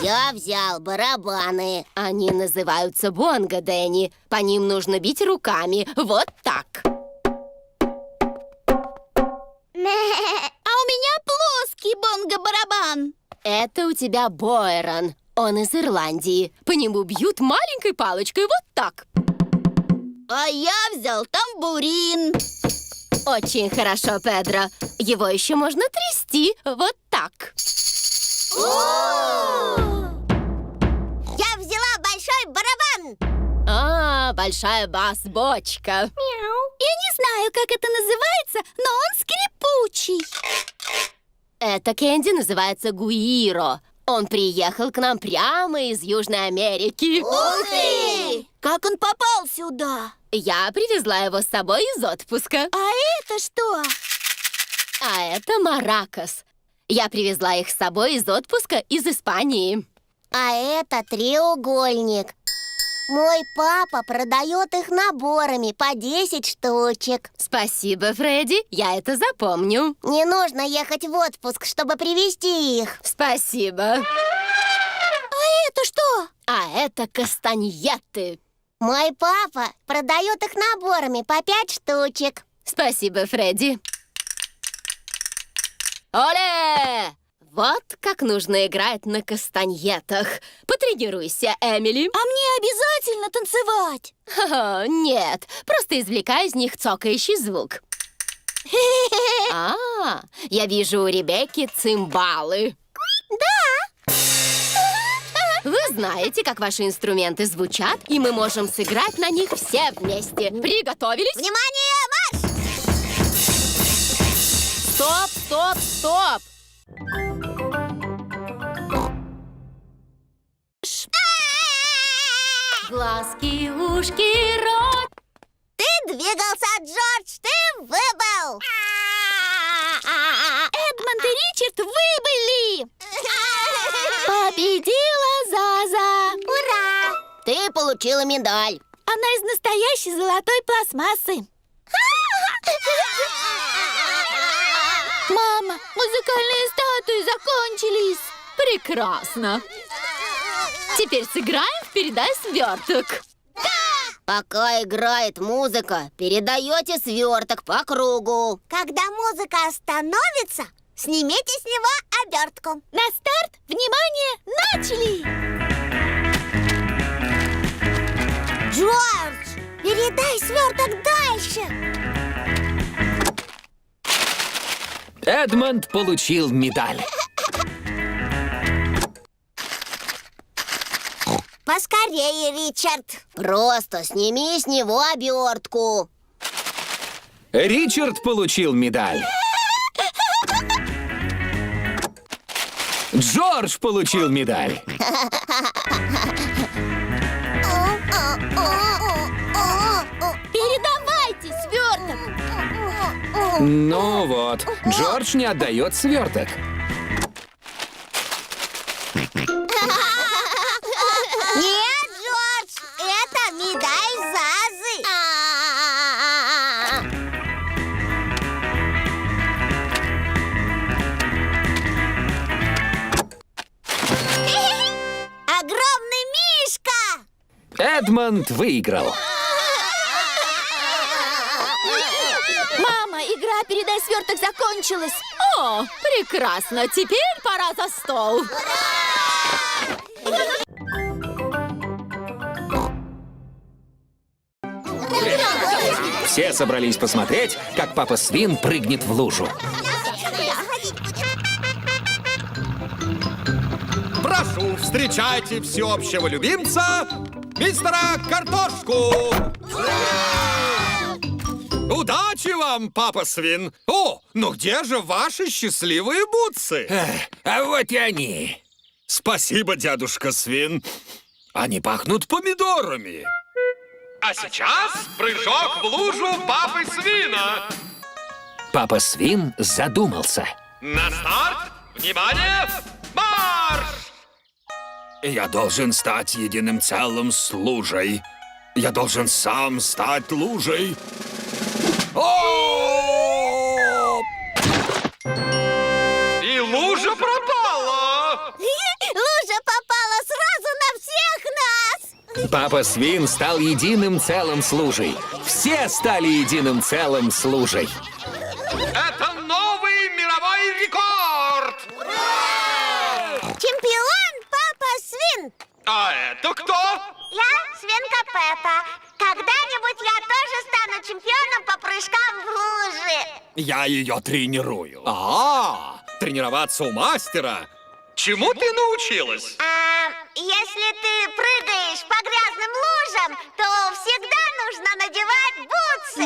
Я взял барабаны. Они называются бонго, Дэнни. По ним нужно бить руками. Вот так. А у меня плоский бонго-барабан. Это у тебя Бойрон. Он из Ирландии. По нему бьют маленькой палочкой вот так. А я взял тамбурин. Очень хорошо, Педро. Его еще можно трясти вот так. Я взяла большой барабан. Большая бас-бочка. Я не знаю, как это называется, но он скрипучий. Это Кэнди называется гуиро. Он приехал к нам прямо из Южной Америки. Ух ты! Как он попал сюда? Я привезла его с собой из отпуска. А это что? А это маракас. Я привезла их с собой из отпуска из Испании. А это треугольник. Мой папа продает их наборами по 10 штучек. Спасибо, Фредди, я это запомню. Не нужно ехать в отпуск, чтобы привезти их. Спасибо. Это что? А это кастаньеты. Мой папа продает их наборами по 5 штучек. Спасибо, Фредди. Оле! Вот как нужно играть на кастаньетах. Потренируйся, Эмили. А мне обязательно танцевать? Нет, просто извлекай из них цокающий звук. Я вижу у Ребекки цимбалы. Да. Вы знаете, как ваши инструменты звучат, и мы можем сыграть на них все вместе. Приготовились? Внимание, марш! Стоп, стоп, стоп! Глазки, ушки, рот. Ты двигался, Джордж, ты выбыл! Эдмонд и Ричард выбыли! Победила Заза! Ура! Ты получила медаль. Она из настоящей золотой пластмассы. Мама, музыкальные статуи закончились. Прекрасно. Теперь сыграем в «Передай сверток». Пока играет музыка, передаете сверток по кругу. Когда музыка остановится, снимите с него обертку. На старт, внимание, начали! Джордж, передай сверток дальше. Эдмонд получил медаль. Поскорее, Ричард. Просто сними с него обертку. Ричард получил медаль. Джордж получил медаль. Передавайте сверток! Ну вот, Джордж не отдает сверток. Нет, Джордж, это медаль Зазы. Огромный мишка! Эдмонд выиграл. Мама, игра «Передай сверток» закончилась. О, прекрасно. Теперь пора за стол. Все собрались посмотреть, как папа Свин прыгнет в лужу. Прошу, встречайте всеобщего любимца, мистера Картошку! Удачи вам, папа Свин! О, ну где же ваши счастливые бутсы? А вот и они. Спасибо, дядушка Свин. Они пахнут помидорами. А сейчас прыжок в лужу папы Свина. Папа Свин задумался. На старт! Внимание! Марш! Я должен стать единым целым с лужей. Я должен сам стать лужей. О! И лужа пропала! Лужа попала Папа Свин стал единым целым с лужей. Все стали единым целым с лужей. Это новый мировой рекорд! Чемпион Папа Свин! А это кто? Я свинка Пеппа. Когда-нибудь я тоже стану чемпионом по прыжкам в луже. Я ее тренирую. Тренироваться у мастера? Чему ты научилась? Если ты прыгаешь по грязным лужам, то всегда нужно надевать бутсы.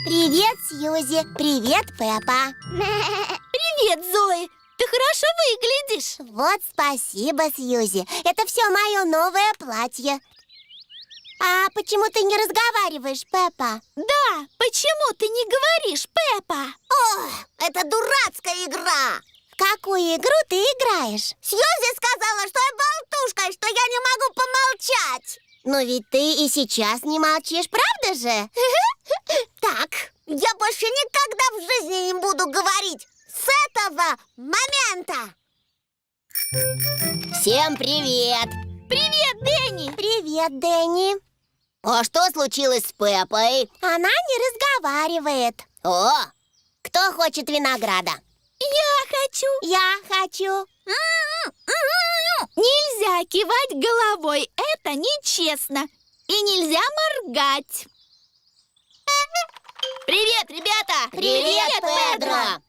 Привет, Сьюзи. Привет, Пеппа. Привет, Зои. Ты хорошо выглядишь. Вот спасибо, Сьюзи. Это все мое новое платье. А почему ты не разговариваешь, Пеппа? Да, почему ты не говоришь, Пеппа? О, это дурацкая игра. В какую игру ты играешь? Сьюзи сказала, что я болтушка, и что я не могу помолчать. Но ведь ты и сейчас не молчишь, правда же? Так, я больше никогда в жизни не буду говорить. С этого момента. Всем привет. Привет, Дэнни. Привет, Дэнни. А что случилось с Пеппой? Она не разговаривает. О, кто хочет винограда? Я хочу. Я хочу. Нельзя кивать головой, это нечестно. И нельзя моргать. Привет, ребята! Привет, Педро!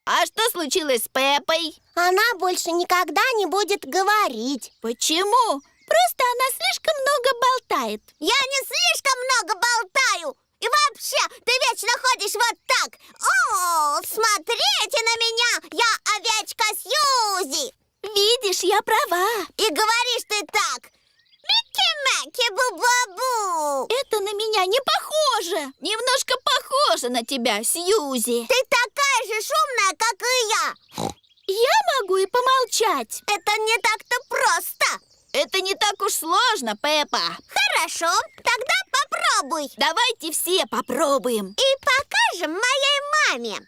А что случилось с Пеппой? Она больше никогда не будет говорить. Почему? Просто она слишком много болтает. Я не слишком много болтаю. И вообще, ты вечно ходишь вот так. О, смотрите на меня, я овечка Сьюзи. Видишь, я права. И говоришь ты так. Микки-маки, бу-бу-бу. Это на меня не похоже. Немножко похоже на тебя, Сьюзи. Ты такая же шумная, как и я. Я могу и помолчать. Это не так-то просто. Это не так уж сложно, Пеппа. Хорошо, тогда попробуй. Давайте все попробуем. И покажем моей маме.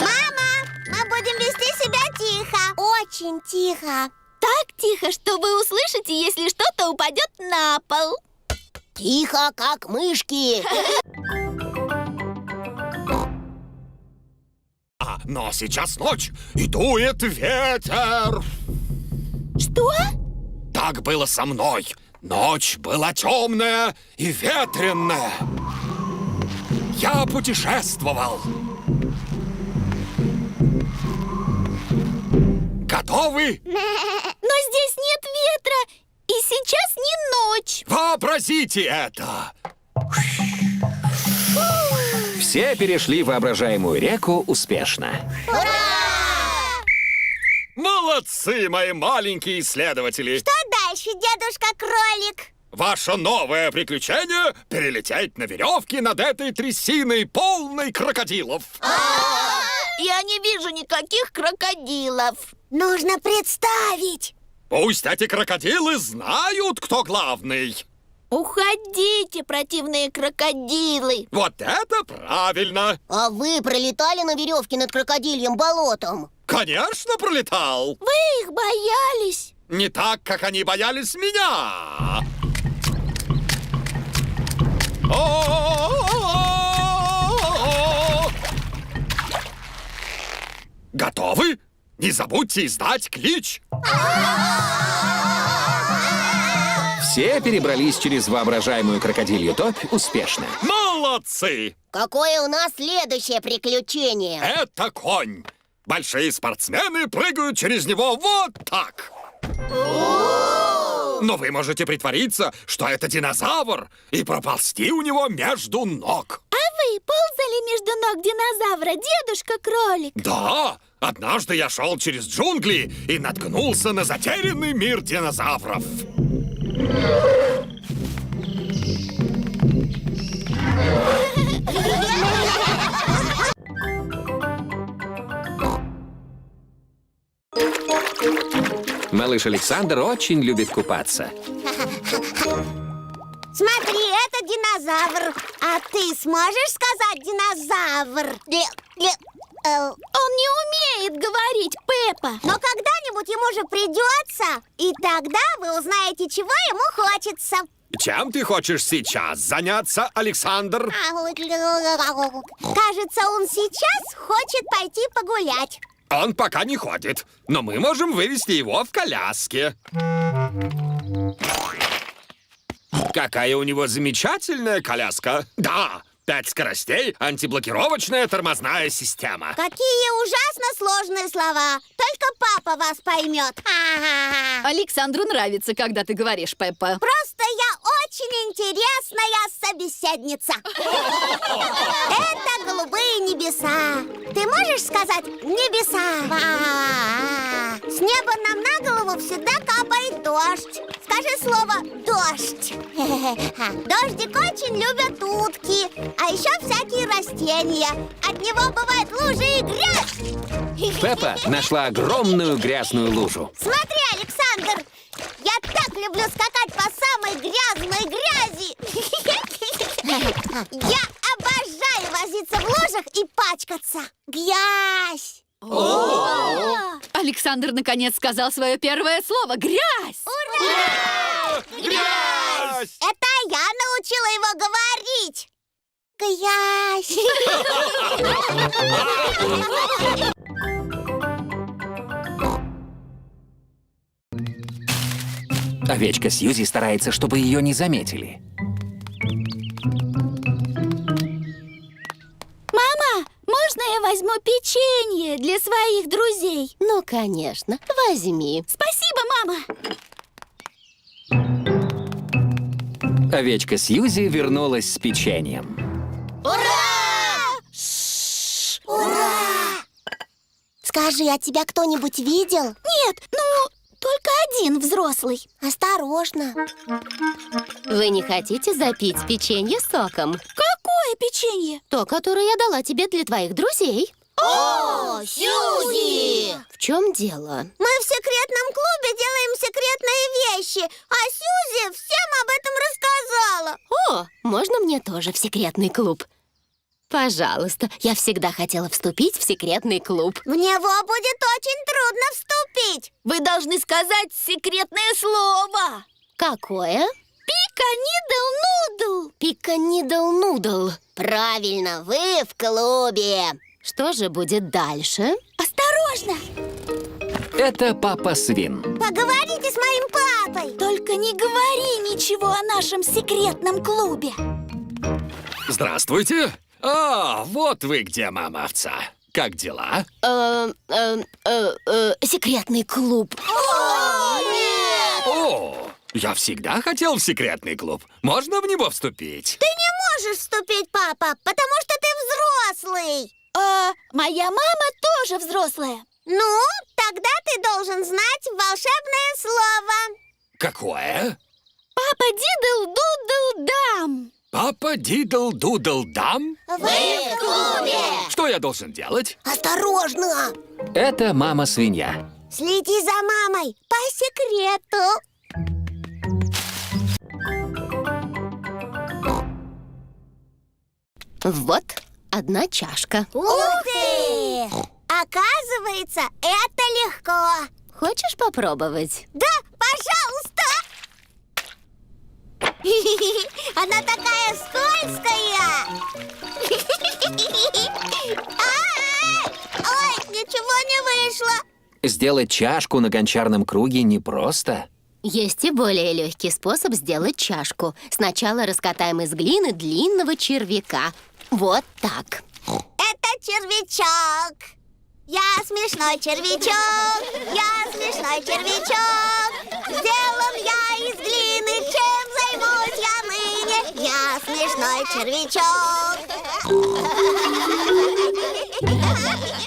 Мама, мы будем вести себя тихо. Очень тихо. Так тихо, что вы услышите, если что-то упадет на пол. Тихо, как мышки. Но сейчас ночь, и дует ветер. Что? Так было со мной. Ночь была темная и ветреная. Я путешествовал. Готовы? Но здесь нет ветра, и сейчас не ночь. Вообразите это! Все перешли воображаемую реку успешно. Молодцы, мои маленькие исследователи! Что дальше, дедушка-кролик? Ваше новое приключение — перелететь на веревке над этой трясиной, полной крокодилов. Я не вижу никаких крокодилов. Нужно представить. Пусть эти крокодилы знают, кто главный. Уходите, противные крокодилы. Вот это правильно! А вы пролетали на веревке над крокодильем болотом? Конечно, пролетал! Вы их боялись. Не так, как они боялись меня! Готовы? Не забудьте издать клич! Все перебрались через воображаемую крокодилью топь успешно. Молодцы! Какое у нас следующее приключение? Это конь. Большие спортсмены прыгают через него вот так. Но вы можете притвориться, что это динозавр, и проползти у него между ног. А вы ползали между ног динозавра, дедушка-кролик? Да, однажды я шел через джунгли и наткнулся на затерянный мир динозавров. Малыш Александр очень любит купаться. Смотри, это динозавр. А ты сможешь сказать динозавр? Он не умеет говорить, Пеппа. Но когда-нибудь ему же придется, и тогда вы узнаете, чего ему хочется. Чем ты хочешь сейчас заняться, Александр? Кажется, он сейчас хочет пойти погулять. Он пока не ходит, но мы можем вывести его в коляске. Какая у него замечательная коляска. Да, 5 скоростей, антиблокировочная тормозная система. Какие ужасно сложные слова. Только папа вас поймет. Александру нравится, когда ты говоришь, Пеппа. Просто я очень интересная собеседница. Это голубые небеса. Ты можешь сказать «небеса»? С неба нам на голову всегда капает дождь. Скажи слово «дождь». Дождик очень любят утки, а еще всякие растения. От него бывают лужи и грязь. Пеппа нашла огромную грязную лужу. Смотри, Александр, я так люблю скакать по самой грязной грязи. Я обожаю возиться в лужах и пачкаться. Грязь! Александр наконец сказал свое первое слово — грязь! Ура! Грязь! Это я научила его говорить. Грязь! Овечка Сьюзи старается, чтобы ее не заметили. Мама, можно я возьму печенье для своих друзей? Ну, конечно, возьми. Спасибо, мама. Овечка Сьюзи вернулась с печеньем. Ура! Ура! Скажи, а тебя кто-нибудь видел? Нет, ну, только один взрослый. Осторожно. Вы не хотите запить печенье соком? Какое печенье? То, которое я дала тебе для твоих друзей. О, Сьюзи! В чем дело? Мы в секретном клубе делаем секретные вещи, а Сьюзи всем об этом рассказала. О, можно мне тоже в секретный клуб? Пожалуйста, я всегда хотела вступить в секретный клуб. В него будет очень трудно вступить. Вы должны сказать секретное слово. Какое? Пика-нидл-нудл. Пика-нидл-нудл. Правильно, вы в клубе. Что же будет дальше? Осторожно. Это папа Свин. Поговорите с моим папой. Только не говори ничего о нашем секретном клубе. Здравствуйте. А, вот вы где, мама овца. Как дела? Секретный клуб. О, нет! О, я всегда хотел в секретный клуб. Можно в него вступить? Ты не можешь вступить, папа, потому что ты взрослый. Моя мама тоже взрослая. Ну, тогда ты должен знать волшебное слово. Какое? Папа Дидл-Дудл-Дам. Папа Дидл-Дудл-Дам? Вы в клубе. Что я должен делать? Осторожно. Это мама свинья. Следи за мамой по секрету. Вот одна чашка. Ух ты! Оказывается, это легко. Хочешь попробовать? Да, пожалуйста. Она такая скользкая. Ой, ничего не вышло. Сделать чашку на гончарном круге непросто. Есть и более легкий способ сделать чашку. Сначала раскатаем из глины длинного червяка. Вот так. Это червячок. Я смешной червячок. Я смешной червячок. Сделан я из глины. Чем займусь я ныне? Я смешной червячок.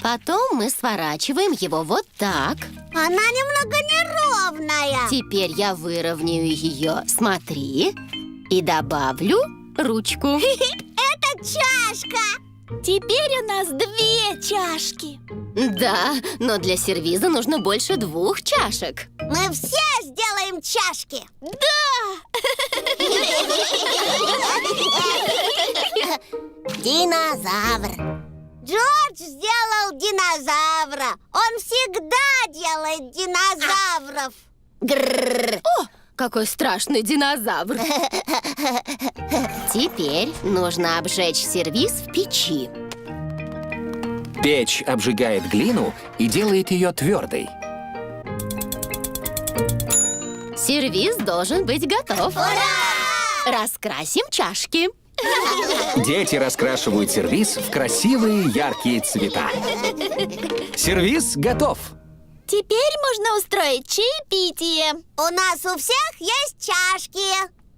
Потом мы сворачиваем его вот так. Она немного неровная. Теперь я выровняю ее. Смотри. И добавлю ручку. Это чашка. Теперь у нас 2 чашки. Да, но для сервиза нужно больше 2 чашек. Мы все сделаем чашки. Динозавр. Джордж сделал динозавра. Он всегда делает динозавров. Грррр. О, какой страшный динозавр! Теперь нужно обжечь сервиз в печи. Печь обжигает глину и делает ее твердой. Сервиз должен быть готов. Раскрасим чашки. Дети раскрашивают сервиз в красивые яркие цвета. Сервиз готов. Теперь можно устроить чаепитие. У нас у всех есть чашки.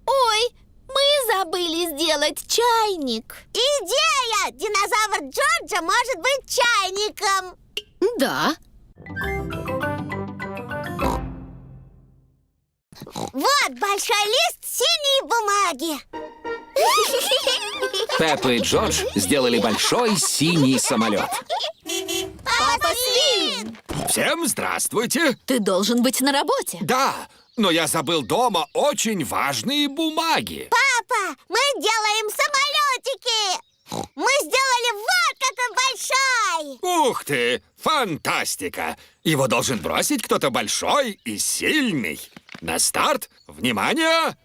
Ой, мы забыли сделать чайник. Идея! Динозавр Джорджа может быть чайником. Да. Вот большой лист синей бумаги. Пеппа и Джордж сделали большой синий самолет. Папа Свин! Всем здравствуйте. Ты должен быть на работе. Да, но я забыл дома очень важные бумаги. Папа, мы делаем самолетики. Мы сделали вот какой большой. Ух ты, фантастика! Его должен бросить кто-то большой и сильный. На старт, внимание!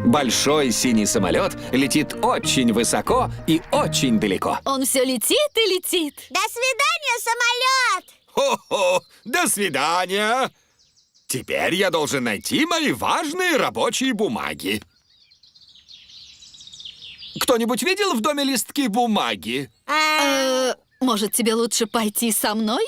Большой синий самолет летит очень высоко и очень далеко. Он все летит и летит. До свидания, самолет. Хо-хо, до свидания! Теперь я должен найти мои важные рабочие бумаги. Кто-нибудь видел в доме листки бумаги? Может, тебе лучше пойти со мной?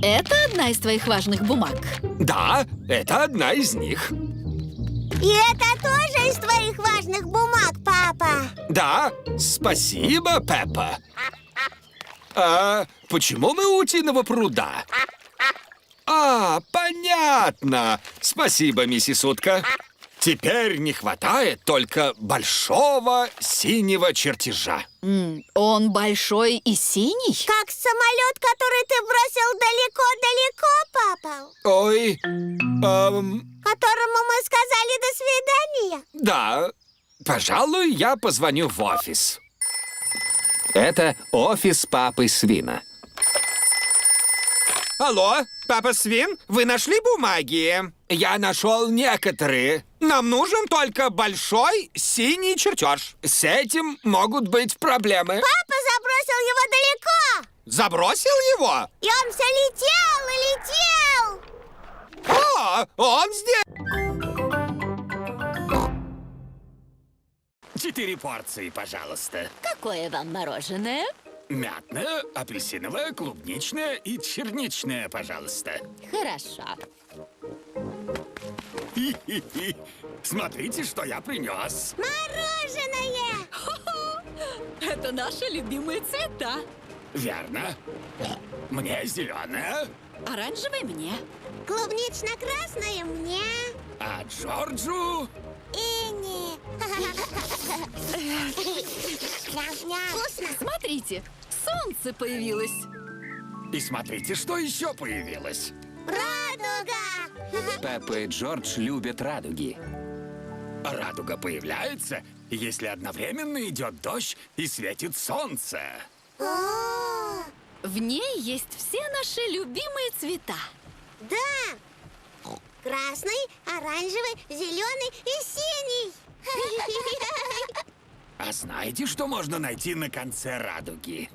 Это одна из твоих важных бумаг. Да, это одна из них. И это тоже из твоих важных бумаг, папа. Да, спасибо, Пеппа. А почему мы у утиного пруда? А, понятно. Спасибо, миссис Утка. Теперь не хватает только большого синего чертежа. Он большой и синий? Как самолет, который ты бросил далеко-далеко, папа. Ой, Которому мы сказали «до свидания». да, пожалуй, я позвоню в офис. Это офис папы Свина. Алло, папа Свин, вы нашли бумаги? Я нашел некоторые. Нам нужен только большой синий чертеж. С этим могут быть проблемы. Папа забросил его далеко. Забросил его? И он все летел и летел. О, он здесь! 4 порции, пожалуйста. Какое вам мороженое? Мятное, апельсиновое, клубничное и черничное, пожалуйста. Хорошо. Хи-хи-хи. Смотрите, что я принес. Мороженое. Это наши любимые цвета. Верно. Мне зеленое, Оранжевый мне. Клубнично-красное мне. а Джорджу... Инни. Вкусно. Смотрите, солнце появилось. И смотрите, что еще появилось. Радуга. Пеппа и Джордж любят радуги. Радуга появляется, если одновременно идет дождь и светит солнце. О, В ней есть все наши любимые цвета. да. Красный, оранжевый, зеленый и синий. А знаете, что можно найти на конце радуги?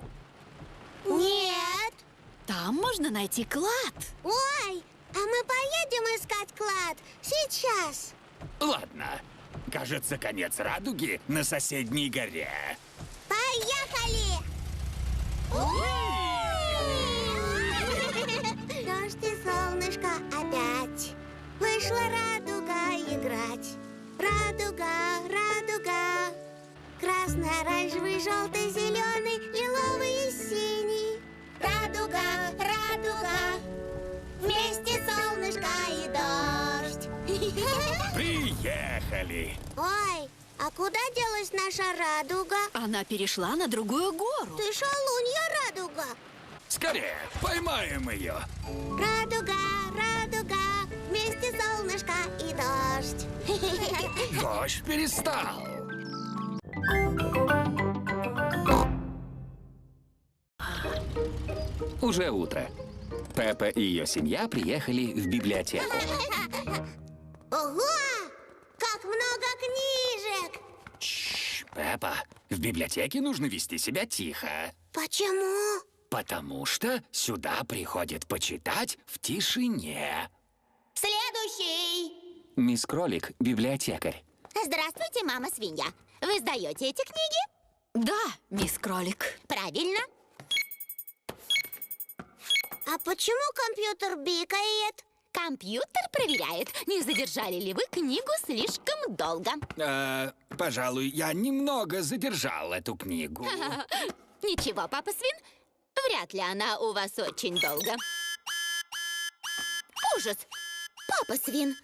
Нет. Там можно найти клад. Ой, а мы поедем искать клад сейчас. Ладно. Кажется, конец радуги на соседней горе. Поехали! Дождь и солнышко опять. Вышла радуга играть. Радуга, радуга. Красный, оранжевый, желтый, зеленый, лиловый и синий. Радуга, радуга. Вместе солнышко и дождь. Приехали! Ой, а куда делась наша радуга? Она перешла на другую гору. Ты шалунья, радуга. Скорее, поймаем ее! Радуга, радуга, вместе солнышко и дождь. Дождь перестал. Уже утро. Пеппа и ее семья приехали в библиотеку. Ого! Как много книжек! Шш, Пеппа, в библиотеке нужно вести себя тихо. Почему? Потому что сюда приходят почитать в тишине. Следующий! Мисс Кролик – библиотекарь. Здравствуйте, мама-свинья. Вы сдаете эти книги? Да, мисс Кролик. Правильно. А почему компьютер бикает? Компьютер проверяет, не задержали ли вы книгу слишком долго. Пожалуй, я немного задержал эту книгу. Ничего, папа Свин, вряд ли она у вас очень долго. Ужас! Папа Свин,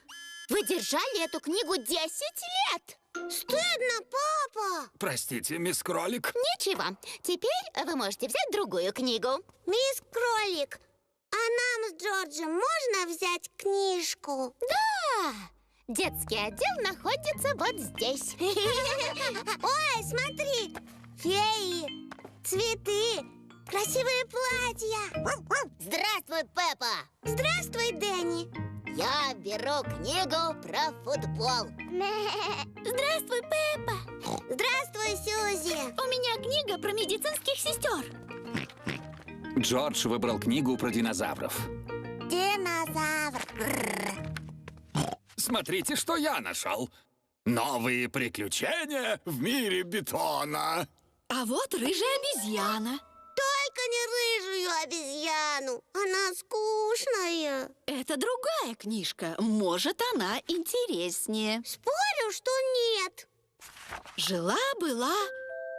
вы держали эту книгу 10 лет! Стыдно, папа! Простите, мисс Кролик. Ничего, теперь вы можете взять другую книгу. Мисс Кролик, а нам с Джорджем можно взять книжку? Да! Детский отдел находится вот здесь. Ой, смотри! Феи, цветы, красивые платья. Здравствуй, Пеппа! Здравствуй, Дэнни! Я беру книгу про футбол. Здравствуй, Пеппа! Здравствуй, Сьюзи! У меня книга про медицинских сестер. Джордж выбрал книгу про динозавров. Динозавр. Смотрите, что я нашел. Новые приключения в мире бетона. А вот рыжая обезьяна. Только не рыжую обезьяну. Она скучная. Это другая книжка. Может, она интереснее. Спорю, что нет. Жила-была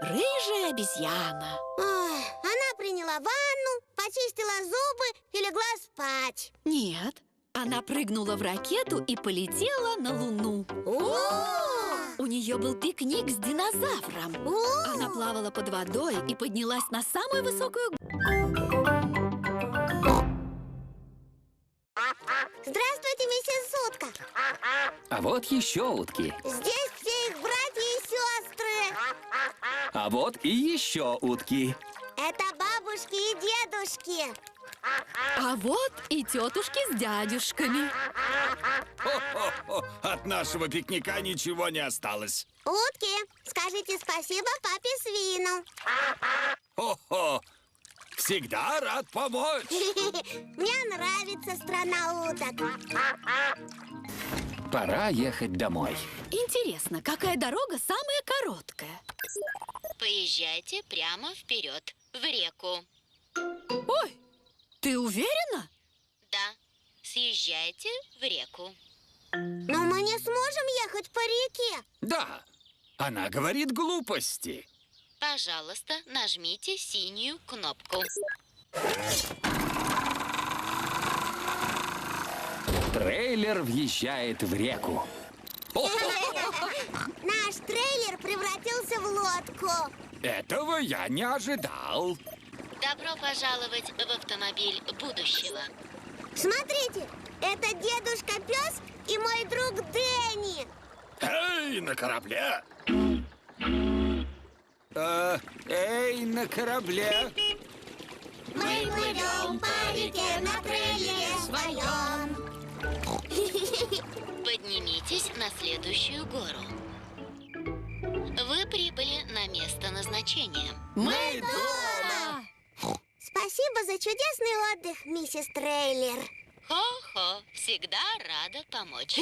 рыжая обезьяна. Ой, она приняла ванну, почистила зубы и легла спать. Нет, она прыгнула в ракету и полетела на Луну. У нее был пикник с динозавром. Она плавала под водой и поднялась на самую высокую... Здравствуйте, миссис Утка. А вот еще утки. Здесь все их братья и сестры. А вот и еще утки. Это бабушки и дедушки. А вот и тетушки с дядюшками. Хо-хо-хо. От нашего пикника ничего не осталось. Утки, скажите спасибо папе Свину. Хо-хо. Всегда рад помочь. Мне нравится страна уток. Пора ехать домой. Интересно, какая дорога самая короткая? Поезжайте прямо вперед, в реку. Ой, ты уверена? Да, съезжайте в реку. Но мы не сможем ехать по реке. Да, она говорит глупости. Пожалуйста, нажмите синюю кнопку. Трейлер въезжает в реку. Наш трейлер превратился в лодку. Этого я не ожидал. Добро пожаловать в автомобиль будущего. Смотрите, это дедушка Пес и мой друг Дэнни. Эй, на корабле! Эй, на корабле! Мы плывем по реке на трейлере своем. Поднимитесь на следующую гору. Вы прибыли на место назначения. Мы дома! Спасибо за чудесный отдых, миссис Трейлер. Хо-хо, всегда рада помочь.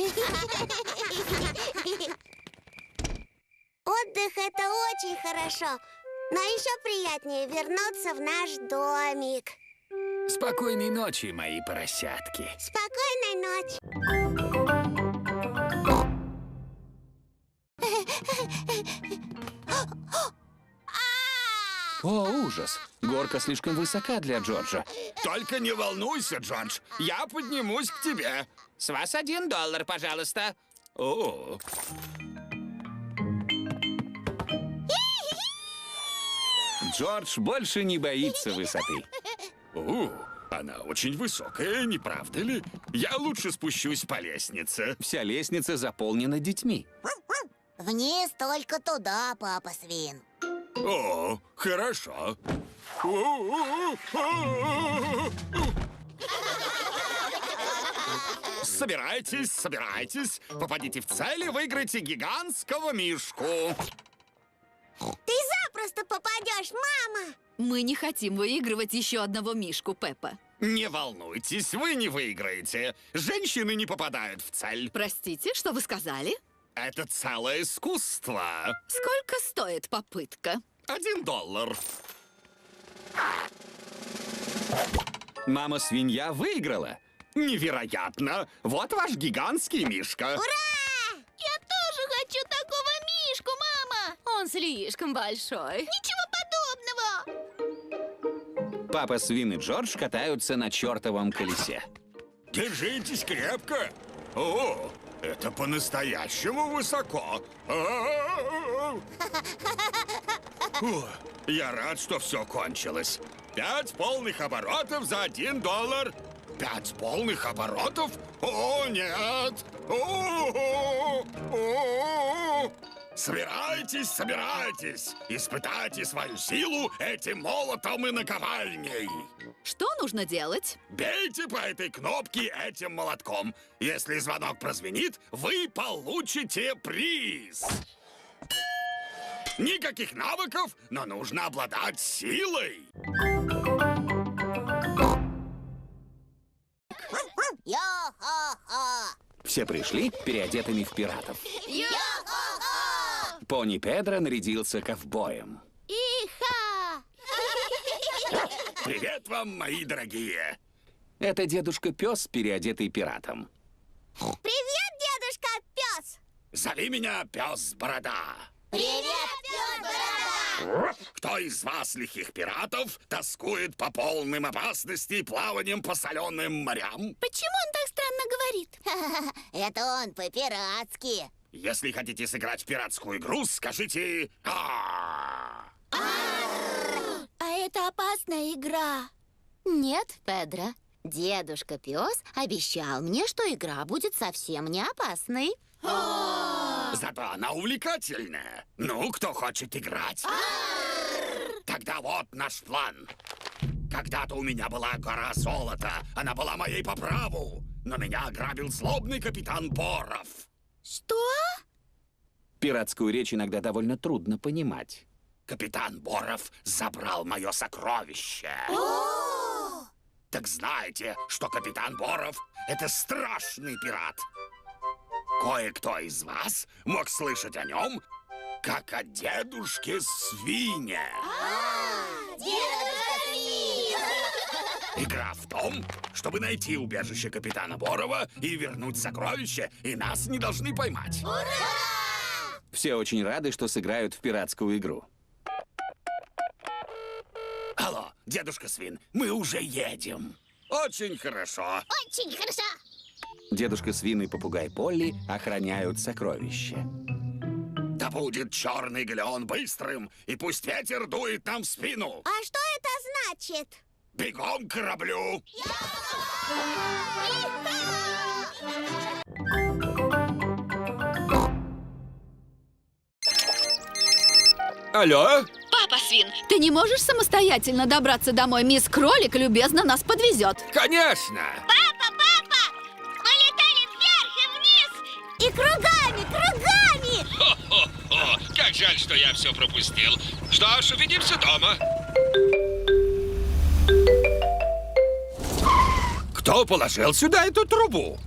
Отдых — это очень хорошо, но еще приятнее вернуться в наш домик. Спокойной ночи, мои поросятки. Спокойной ночи. О, ужас! Горка слишком высока для Джорджа. Только не волнуйся, Джордж. Я поднимусь к тебе. С вас $1, пожалуйста. О, Джордж больше не боится высоты. она очень высокая, не правда ли? Я лучше спущусь по лестнице. Вся лестница заполнена детьми. Вниз только туда, папа Свин. О, хорошо. Собирайтесь, собирайтесь. Попадите в цель и выиграйте гигантского мишку. Ты запросто попадешь, мама! Мы не хотим выигрывать еще одного мишку, Пеппа. Не волнуйтесь, вы не выиграете. Женщины не попадают в цель. Простите, что вы сказали? Это целое искусство. Сколько стоит попытка? $1. Мама-свинья выиграла. Невероятно! Вот ваш гигантский мишка. Я тоже хочу такого мишку, мама! Он слишком большой. Ничего подобного! Папа Свин и Джордж катаются на чертовом колесе. Держитесь крепко. О, это по-настоящему высоко. О, я рад, что все кончилось. 5 полных оборотов за $1. 5 полных оборотов? О, нет! О! Собирайтесь, собирайтесь! Испытайте свою силу этим молотом и наковальней! Что нужно делать? Бейте по этой кнопке этим молотком. Если звонок прозвенит, вы получите приз. Никаких навыков, но нужно обладать силой. Йо-хо-хо! Все пришли переодетыми в пиратов. Пони Педро нарядился ковбоем. Иха! Привет вам, мои дорогие. Это дедушка-пес, переодетый пиратом. Привет, дедушка пес! Зови меня Пес-Борода. Привет, пес Борода! Кто из вас, лихих пиратов, тоскует по полным опасности плаванием по соленым морям? Почему он так странно говорит? Это он по-пиратски. Если хотите сыграть в пиратскую игру, скажите «А». А это опасная игра. Нет, Педро. Дедушка-пес обещал мне, что игра будет совсем не опасной. Зато она увлекательная. Ну, кто хочет играть? Тогда вот наш план. Когда-то у меня была гора золота. Она была моей по праву. Но меня ограбил злобный капитан Боров. Что? Пиратскую речь иногда довольно трудно понимать. Капитан Боров забрал мое сокровище. Так знаете, что капитан Боров — это страшный пират. Кое-кто из вас мог слышать о нем, как о дедушке Свине. Дедушка Свин! Игра в том, чтобы найти убежище капитана Борова и вернуть сокровище, и нас не должны поймать. Все очень рады, что сыграют в пиратскую игру. Алло, дедушка Свин, мы уже едем. Очень хорошо. Очень хорошо. Дедушка Свин и попугай Полли охраняют сокровища. Да будет черный галеон быстрым, и пусть ветер дует нам в спину. А что это значит? Бегом к кораблю. Алло? Папа Свин, ты не можешь самостоятельно добраться домой? Мисс Кролик любезно нас подвезет. Конечно. Папа! Мы летали вверх и вниз! И кругами! О, как жаль, что я все пропустил. Что ж, увидимся дома. Кто положил сюда эту трубу?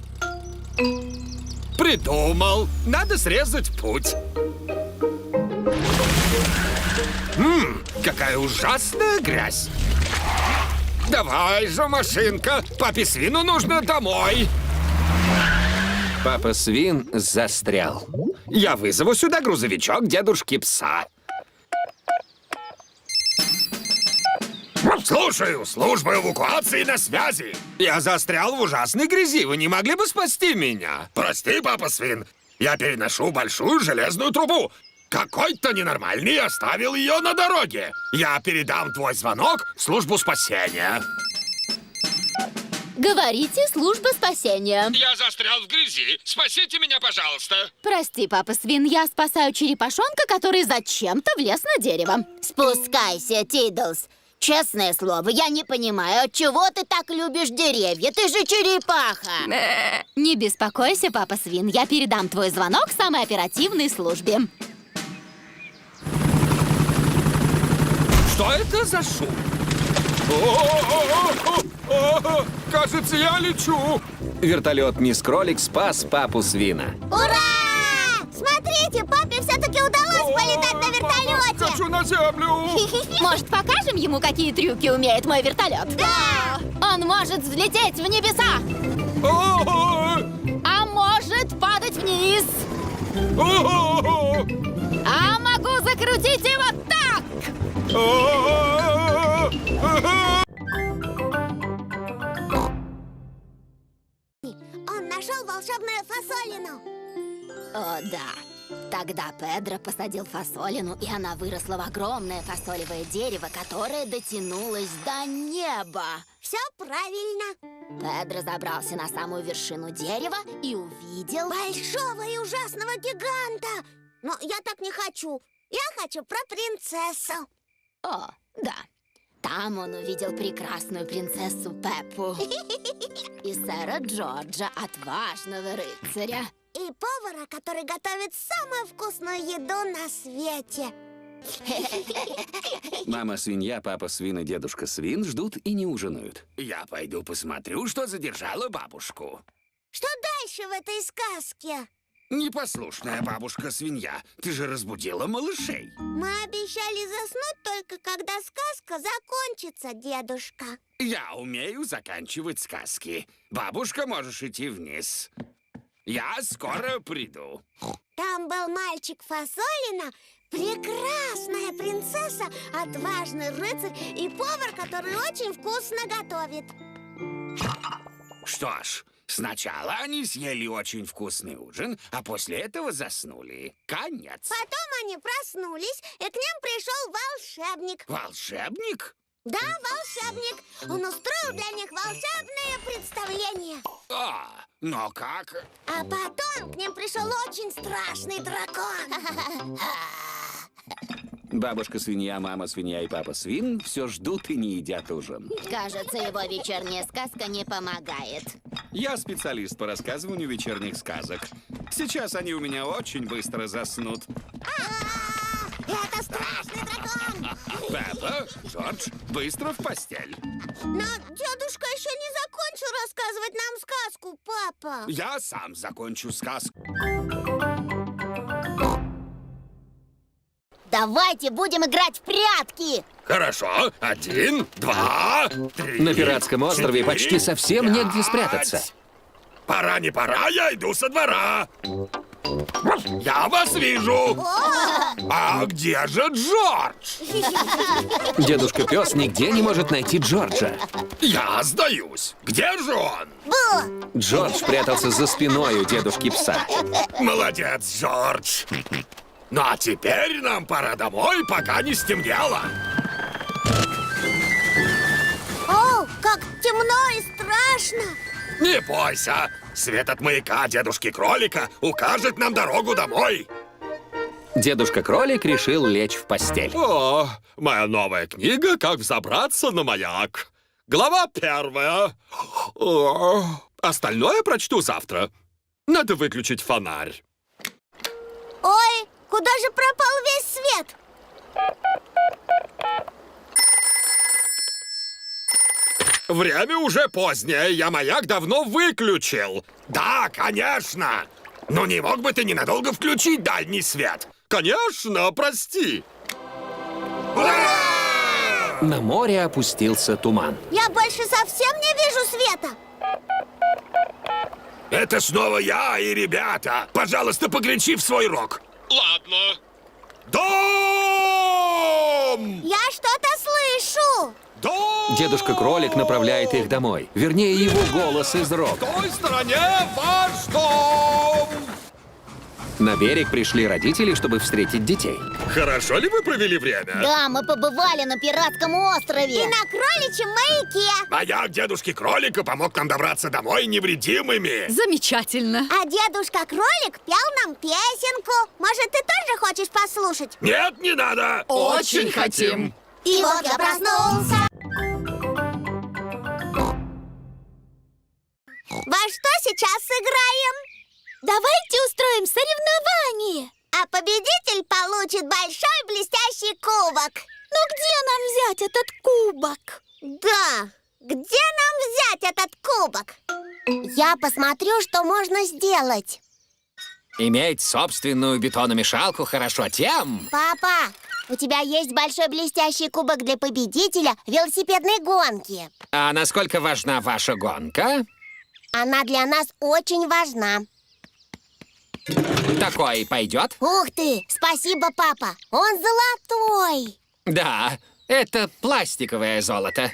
Придумал. Надо срезать путь. Какая ужасная грязь. Давай же, машинка. Папе Свину нужно домой. Папа Свин застрял. Я вызову сюда грузовичок дедушки Пса. Слушаю, служба эвакуации на связи. Я застрял в ужасной грязи. Вы не могли бы спасти меня? Прости, папа Свин. Я переношу большую железную трубу. Какой-то ненормальный оставил ее на дороге. Я передам твой звонок в службу спасения. Говорите, служба спасения. Я застрял в грязи. Спасите меня, пожалуйста. Прости, папа Свин, я спасаю черепашонка, который зачем-то влез на дерево. Спускайся, Тидлс. Честное слово, я не понимаю, отчего ты так любишь деревья? Ты же черепаха. Не беспокойся, папа Свин, я передам твой звонок самой оперативной службе. Что это за шум? О, кажется, я лечу. Вертолет Мисс Кролик спас папу свина. Ура! Смотрите, папе все-таки удалось полетать на вертолете. Хочу на землю. Может, покажем ему, какие трюки умеет мой вертолет? Да! Он может взлететь в небеса, О, а может падать вниз. о, А могу закрутить его так! о. Он нашел волшебную фасолину. О, да. Тогда Педро посадил фасолину, и она выросла в огромное фасолевое дерево, которое дотянулось до неба. Все правильно. Педро забрался на самую вершину дерева и увидел... Большого и ужасного гиганта. Но я так не хочу. Я хочу про принцессу. О, да. Там он увидел прекрасную принцессу Пеппу и сэра Джорджа, отважного рыцаря. И повара, который готовит самую вкусную еду на свете. Мама свинья, папа свин и дедушка свин ждут и не ужинают. Я пойду посмотрю, что задержало бабушку. Что дальше в этой сказке? Непослушная бабушка-свинья, ты же разбудила малышей. Мы обещали заснуть только когда сказка закончится, дедушка. Я умею заканчивать сказки. Бабушка, можешь идти вниз. Я скоро приду. Там был мальчик Фасолина, прекрасная принцесса, отважный рыцарь и повар, который очень вкусно готовит. Что ж, сначала они съели очень вкусный ужин, а после этого заснули. Конец. Потом они проснулись, и к ним пришел волшебник. Волшебник? Да, волшебник. Он устроил для них волшебное представление. Но как? А потом к ним пришел очень страшный дракон. Бабушка свинья, мама свинья и папа свин все ждут и не едят ужин. Кажется, его вечерняя сказка не помогает. Я специалист по рассказыванию вечерних сказок. Сейчас они у меня очень быстро заснут. Это страшный дракон! Пеппа, Джордж, быстро в постель. Но дедушка еще не закончил рассказывать нам сказку, папа. Я сам закончу сказку. Давайте будем играть в прятки! Хорошо. 1, 2, 3. На пиратском острове 4, почти совсем 5. негде спрятаться. Пора не пора, я иду со двора. Я вас вижу. А где же Джордж? Дедушка пес нигде не может найти Джорджа. Я сдаюсь. Где же он? Джордж прятался за спиной у дедушки пса. Молодец, Джордж. Ну а теперь нам пора домой, пока не стемнело. О, как темно и страшно! Не бойся. Свет от маяка дедушки Кролика укажет нам дорогу домой. Дедушка Кролик решил лечь в постель. О, моя новая книга «Как взобраться на маяк». Глава 1. Остальное прочту завтра. Надо выключить фонарь. Ой, куда же пропал весь свет? Время уже позднее, я маяк давно выключил. Да, конечно. Но не мог бы ты ненадолго включить дальний свет? Конечно, прости. Ура! На море опустился туман. Я больше совсем не вижу света. Это снова я и ребята. Пожалуйста, поглянчи в свой рог. Ладно. Дом! Я что-то слышу. Дом! Дедушка Кролик направляет их домой. Вернее, его голос из В рога. той стороне ваш дом! На берег пришли родители, чтобы встретить детей. Хорошо ли вы провели время? Да, мы побывали на пиратском острове. И на кроличьем маяке. Маяк дедушки Кролика помог нам добраться домой невредимыми. Замечательно. А дедушка Кролик пел нам песенку. Может, ты тоже хочешь послушать? Нет, не надо. Очень хотим. И вот я проснулся. Во что сейчас сыграем? Давайте устроим соревнование. А победитель получит большой блестящий кубок. Но где нам взять этот кубок? Да, где нам взять этот кубок? Я посмотрю, что можно сделать. Иметь собственную бетономешалку хорошо тем... Папа, у тебя есть большой блестящий кубок для победителя велосипедной гонки. А насколько важна ваша гонка? Она для нас очень важна. Такой пойдет? Ух ты, спасибо, папа. Он золотой. Да, это пластиковое золото.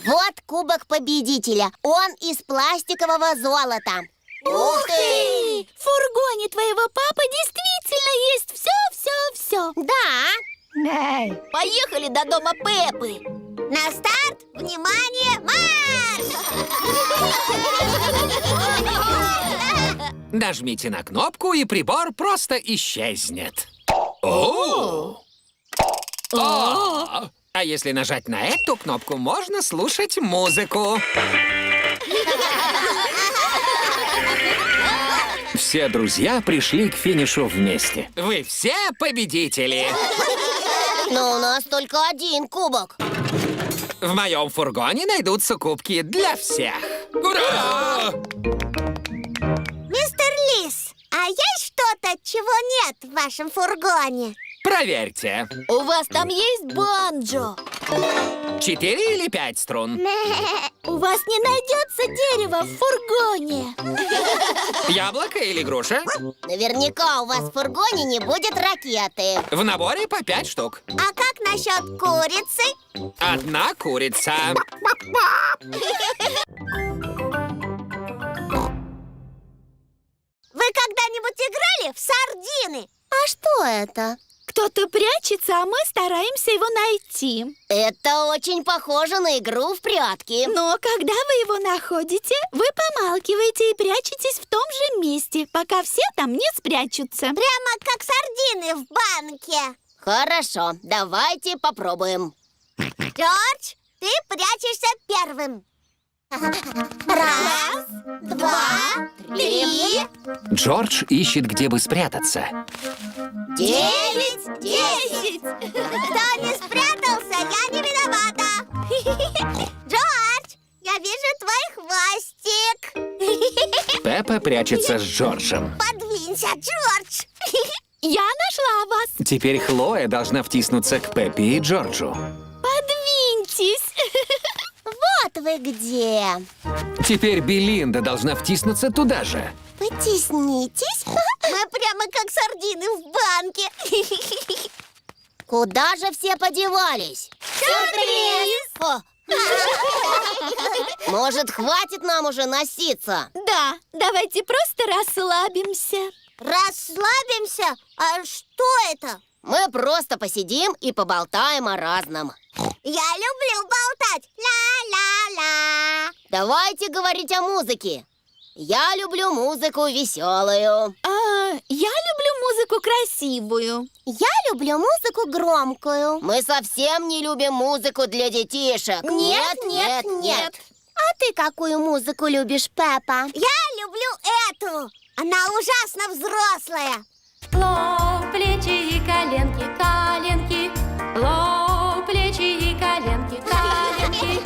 Вот кубок победителя. Он из пластикового золота. Ух ты! В фургоне твоего папы действительно есть все. Да. Поехали до дома Пеппы. На старт, внимание, марш! Нажмите на кнопку, и прибор просто исчезнет. О! А если нажать на эту кнопку, можно слушать музыку. Все друзья пришли к финишу вместе. Вы все победители. Но у нас только один кубок. В моем фургоне найдутся кубки для всех. Ура! Мистер Лис, а есть что-то, чего нет в вашем фургоне? Проверьте. У вас там есть банджо? 4 или 5 струн? У вас не найдется дерева в фургоне? Яблоко или груша? Наверняка у вас в фургоне не будет ракеты. В наборе по 5 штук. А как насчет курицы? 1 курица. Вы когда-нибудь играли в сардины? А что это? Кто-то прячется, а мы стараемся его найти. Это очень похоже на игру в прятки. Но когда вы его находите, вы помалкиваете и прячетесь в том же месте, пока все там не спрячутся. Прямо как сардины в банке. Хорошо, давайте попробуем. Джордж, ты прячешься первым. 1, 2, 3. Джордж ищет, где бы спрятаться. 9, 10. Кто не спрятался, я не виновата. Джордж, я вижу твой хвостик. Пеппа прячется с Джорджем. Подвинься, Джордж. Я нашла вас. Теперь Хлоя должна втиснуться к Пеппе и Джорджу. Подвиньтесь. Вот вы где. Теперь Белинда должна втиснуться туда же. Потеснитесь. Мы прямо как сардины в банке. Куда же все подевались? Сюрприз! Может, хватит нам уже носиться? Да, давайте просто расслабимся. Расслабимся? А что это? Мы просто посидим и поболтаем о разном. Я люблю болтать. Ла-ла-ла. Давайте говорить о музыке. Я люблю музыку веселую. Я люблю музыку красивую. Я люблю музыку громкую. Мы совсем не любим музыку для детишек. Нет, нет, нет. А ты какую музыку любишь, Пеппа? Я люблю эту. Она ужасно взрослая. Лоб, плечи и коленки, коленки. Лоб, плечи и коленки, коленки.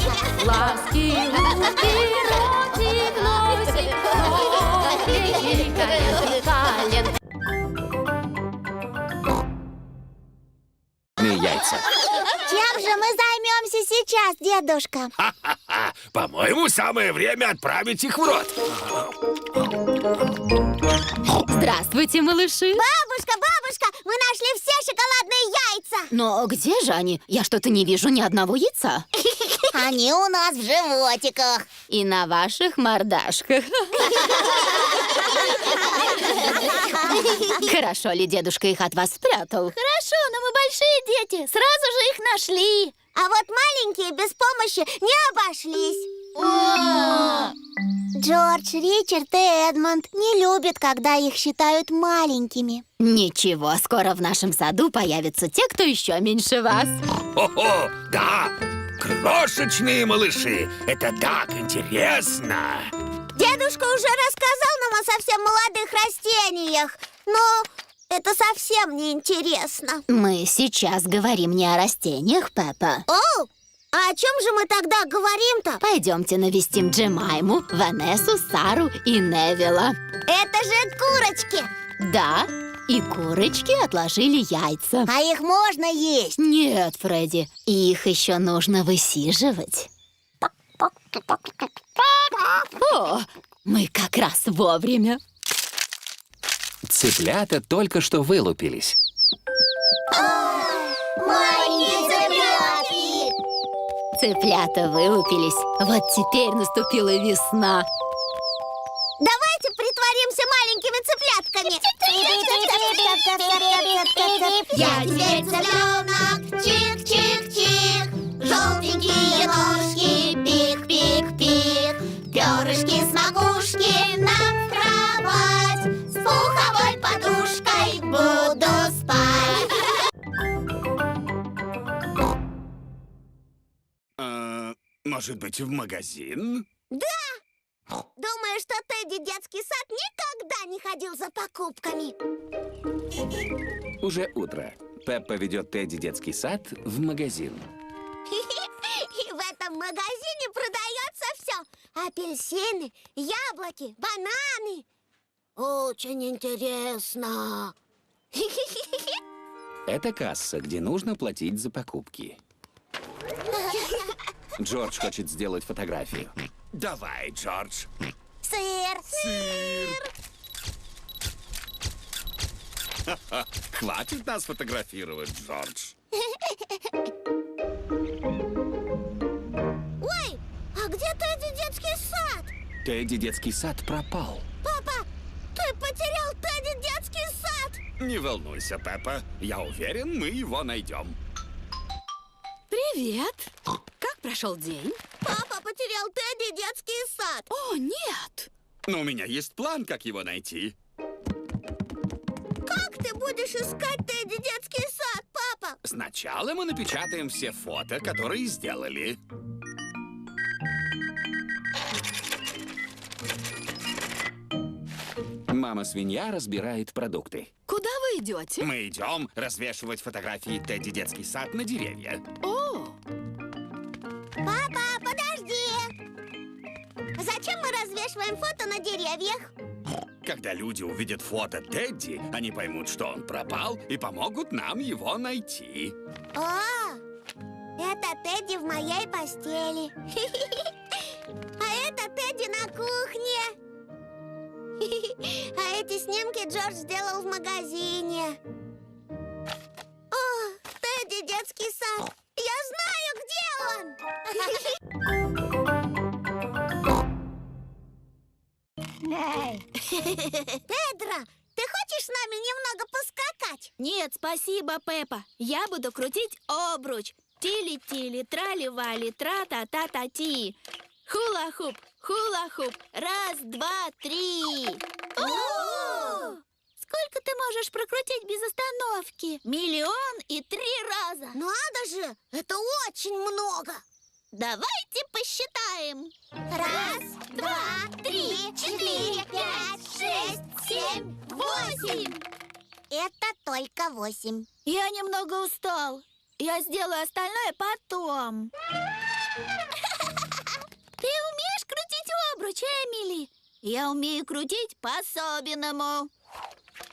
Глазки, руки, ротик, носик. Лоб, плечи и коленки, коленки. Яйца. Чем же мы займемся сейчас, дедушка? Ха-ха-ха! По-моему, самое время отправить их в рот. Здравствуйте, малыши. Бабушка, мы нашли все шоколадные яйца. Но где же они? Я что-то не вижу ни одного яйца. Они у нас в животиках. И на ваших мордашках. Хорошо ли дедушка их от вас спрятал? Хорошо, но мы большие дети, сразу же их нашли. А вот маленькие без помощи не обошлись. Джордж, Ричард и Эдмонд не любят, когда их считают маленькими. Ничего, скоро в нашем саду появятся те, кто еще меньше вас. О, да! Крошечные малыши! Это так интересно! Дедушка уже рассказал нам о совсем молодых растениях, но это совсем не интересно. Мы сейчас говорим не о растениях, Пеппа. О, а о чем же мы тогда говорим-то? Пойдемте навестим Джемайму, Ванессу, Сару и Невилла. Это же курочки. Да, и курочки отложили яйца. А их можно есть? Нет, Фредди, их еще нужно высиживать. О, мы как раз вовремя. Цыплята только что вылупились. Маленькие цыплятки! Цыплята вылупились. Вот теперь наступила весна. Давайте притворимся маленькими цыплятками. Я теперь цыпленок, чик-чик-чик. Желтенькие ножки, пик-пик-пик. Перышки с макушки нам в кровать. С пуховой подушкой буду спать. Может быть, в магазин? Думаю, что Тедди детский сад никогда не ходил за покупками. Уже утро. Пеппа ведет Тедди детский сад в магазин. И в этом магазине продается все. Апельсины, яблоки, бананы. Очень интересно. Это касса, где нужно платить за покупки. Джордж хочет сделать фотографию. Давай, Джордж. Сыр. Хватит нас фотографировать, Джордж. Ой, а где Тедди детский сад? Тедди детский сад пропал. Папа, ты потерял Тедди детский сад. Не волнуйся, Пеппа. Я уверен, мы его найдем. Привет! Как прошел день? Папа потерял Тедди детский сад. О, нет! Но у меня есть план, как его найти. Как ты будешь искать Тедди детский сад, папа? Сначала мы напечатаем все фото, которые сделали. Мама-свинья разбирает продукты. Куда вы идете? Мы идем развешивать фотографии Тедди детский сад на деревья. О, Папа, подожди. Зачем мы развешиваем фото на деревьях? Когда люди увидят фото Тедди, они поймут, что он пропал, и помогут нам его найти. О, это Тедди в моей постели. А это Тедди на кухне. А эти снимки Джордж сделал в магазине. О, Тедди детский сад. Я знаю, где он. Педро, ты хочешь с нами немного поскакать? нет, спасибо, Пеппа. Я буду крутить обруч. Тили-тили, трали-вали, тра-та-та-та-ти. Хула-хуп, хула-хуп. Раз, два, три. Сколько ты можешь прокрутить без остановки? 1,000,003 раза. Надо же, это очень много. Давайте посчитаем. 1, 2, 3, 4, 5, 6, 7, 8. Это только 8. Я немного устал. Я сделаю остальное потом. Ты умеешь крутить обруч, Эмили? Я умею крутить по-особенному.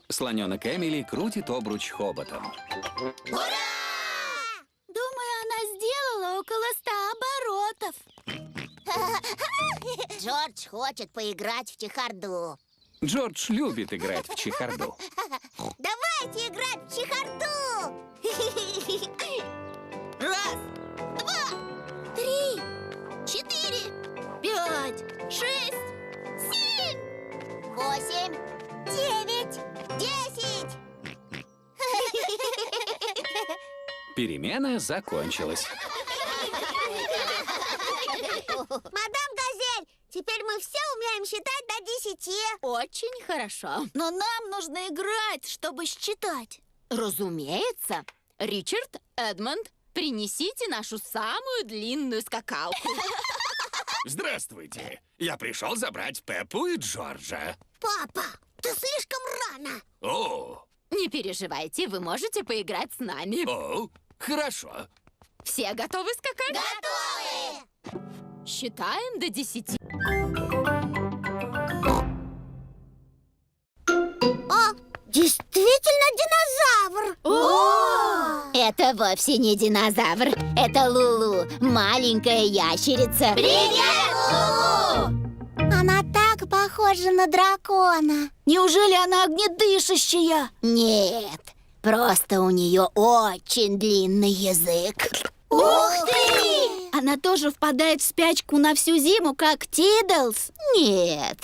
Слоненок Эмили крутит обруч хоботом. Ура! Думаю, она сделала около 100 оборотов. Джордж хочет поиграть в чехарду. Джордж любит играть в чехарду. Давайте играть в чехарду! 1, 2, 3, 4, 5, 6, 7, 8, 9, 10. Перемена закончилась. Мадам Газель, теперь мы все умеем очень хорошо. Но нам нужно играть, чтобы считать. Разумеется. Ричард, Эдмонд, принесите нашу самую длинную скакалку. Здравствуйте. Я пришел забрать Пеппу и Джорджа. Папа, ты слишком рано. О, Не переживайте, вы можете поиграть с нами. хорошо. Все готовы скакать? Готовы! Считаем до 10. О, действительно динозавр! Это вовсе не динозавр. Это Лулу, маленькая ящерица. Привет, Лулу! Она так похожа на дракона. Неужели она огнедышащая? Нет, просто у нее очень длинный язык. Ух ты! Она тоже впадает в спячку на всю зиму, как Тидлс. Нет.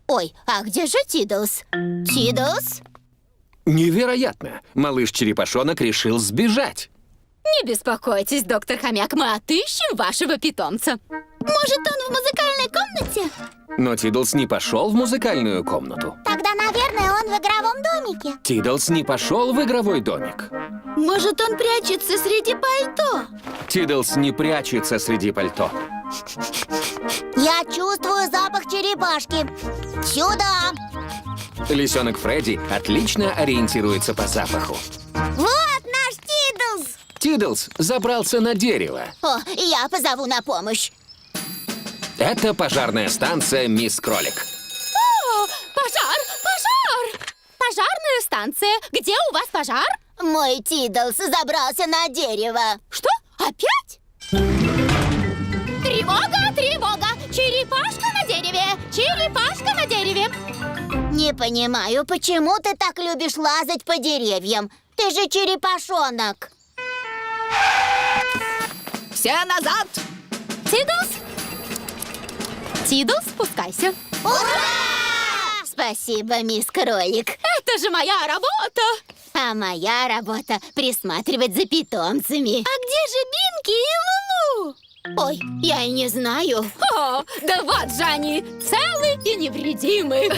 Ой, а где же Тидлс? Тидлс? Невероятно! Малыш-черепашонок решил сбежать. Не беспокойтесь, доктор Хомяк, мы отыщем вашего питомца. Может, он в музыкальной комнате? Но Тидлс не пошел в музыкальную комнату. Тогда, наверное, он в игровом домике. Тидлс не пошел в игровой домик. Может, он прячется среди пальто? Тидлс не прячется среди пальто. Я чувствую запах черепашки. Сюда! Лисенок Фредди отлично ориентируется по запаху. Вот наш Тидлс! Тидлс забрался на дерево. О, я позову на помощь. Это пожарная станция «Мисс Кролик». О, пожар! Пожар! Пожарная станция. Где у вас пожар? Мой Тидлс забрался на дерево. Что? Опять? Тревога! Тревога! Черепашка на дереве! Черепашка на дереве! Не понимаю, почему ты так любишь лазать по деревьям? Ты же черепашонок. Все назад! Тидлс? Тидлс, спускайся. Спасибо, мисс Кролик. Это же моя работа! А моя работа — присматривать за питомцами. А где же Бинки и Лулу? Ой, я и не знаю. О, да вот же они, целы и невредимы.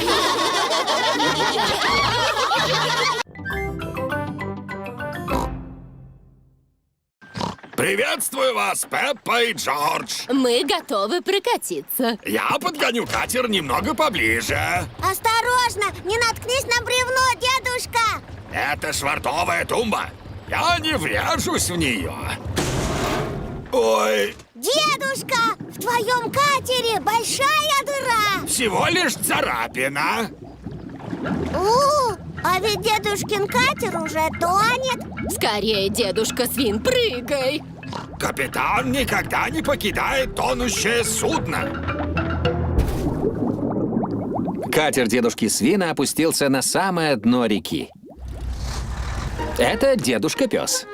Приветствую вас, Пеппа и Джордж. Мы готовы прокатиться. Я подгоню катер немного поближе. Осторожно, не наткнись на бревно, дедушка! Это швартовая тумба. Я не врежусь в нее. Ой, Дедушка, в твоем катере большая дыра! всего лишь царапина. А ведь дедушкин катер уже тонет. Скорее, дедушка Свин, прыгай. Капитан никогда не покидает тонущее судно. Катер дедушки Свина опустился на самое дно реки. Это дедушка-пес.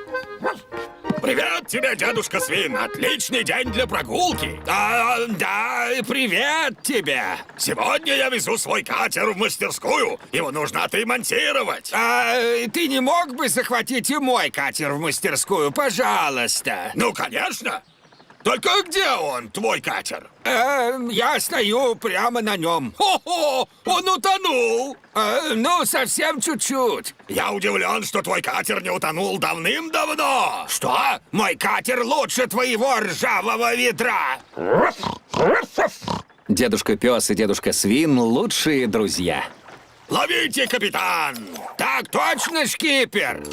Привет тебе, дедушка Свин. Отличный день для прогулки. Да, привет тебе. Сегодня я везу свой катер в мастерскую. Его нужно отремонтировать. Ты не мог бы захватить и мой катер в мастерскую, пожалуйста? Ну, конечно. Только где он, твой катер? Я стою прямо на нем. Хо-хо, он утонул. Ну, совсем чуть-чуть. Я удивлен, что твой катер не утонул давным-давно. Что? Мой катер лучше твоего ржавого ведра. Дедушка-пес и дедушка Свин — лучшие друзья. Ловите, капитан. Так точно, шкипер.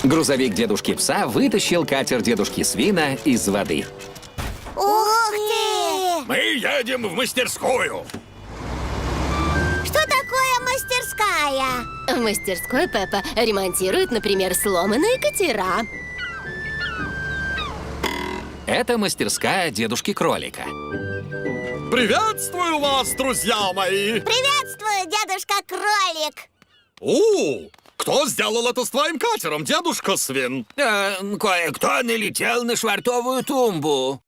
Грузовик дедушки-пса вытащил катер дедушки Свина из воды. Ух ты! Мы едем в мастерскую. Что такое мастерская? В мастерской Пеппа ремонтирует, например, сломанные катера. Это мастерская дедушки-кролика. Приветствую вас, друзья мои. Приветствую, дедушка Кролик. Кто сделал это с твоим катером, дедушка Свин? Кое-кто налетел на швартовую тумбу.